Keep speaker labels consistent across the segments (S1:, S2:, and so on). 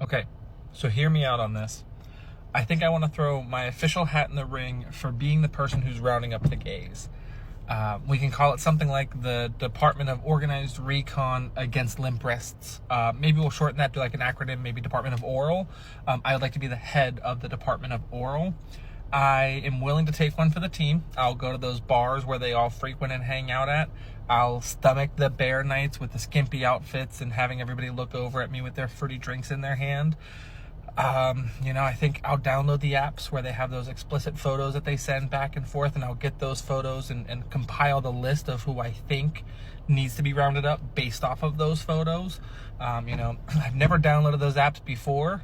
S1: Okay, so hear me out on this. I think I want to throw my official hat in the ring for being the person who's rounding up the gays. We can call it something like the Department of Organized Recon Against Limp Wrists. Maybe we'll shorten that to like an acronym, maybe Department of Oral. I would like to be the head of the Department of Oral. I am willing to take one for the team. I'll go to those bars where they all frequent and hang out at. I'll stomach the bear nights with the skimpy outfits and having everybody look over at me with their fruity drinks in their hand. I think I'll download the apps where they have those explicit photos that they send back and forth, and I'll get those photos and compile the list of who I think needs to be rounded up based off of those photos. I've never downloaded those apps before,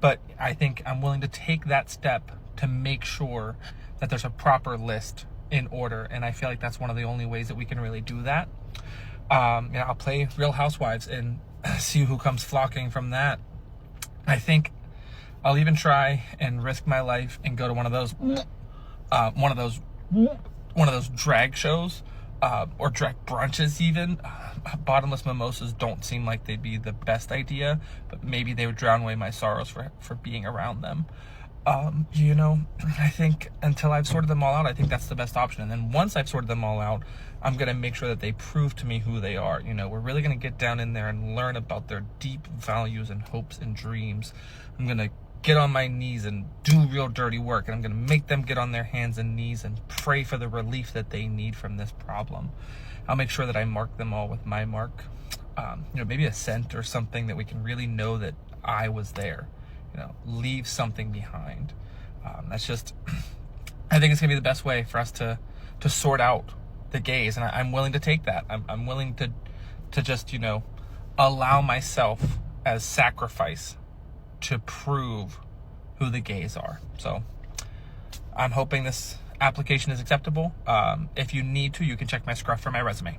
S1: but I think I'm willing to take that step to make sure that there's a proper list in order, and I feel like that's one of the only ways that we can really do that. I'll play Real Housewives and see who comes flocking from that. I think I'll even try and risk my life and go to one of those drag shows or drag brunches even. Bottomless mimosas don't seem like they'd be the best idea, but maybe they would drown away my sorrows for being around them. I think until I've sorted them all out, I think that's the best option. And then once I've sorted them all out, I'm going to make sure that they prove to me who they are. We're really going to get down in there and learn about their deep values and hopes and dreams. I'm going to get on my knees and do real dirty work. And I'm going to make them get on their hands and knees and pray for the relief that they need from this problem. I'll make sure that I mark them all with my mark. Maybe a scent or something that we can really know that I was there. Leave something behind. That's just, I think it's gonna be the best way for us to sort out the gays, and I'm willing to take that. I'm willing to just allow myself as sacrifice to prove who the gays are. So I'm hoping this application is acceptable. If you need to, you can check my scruff for my resume.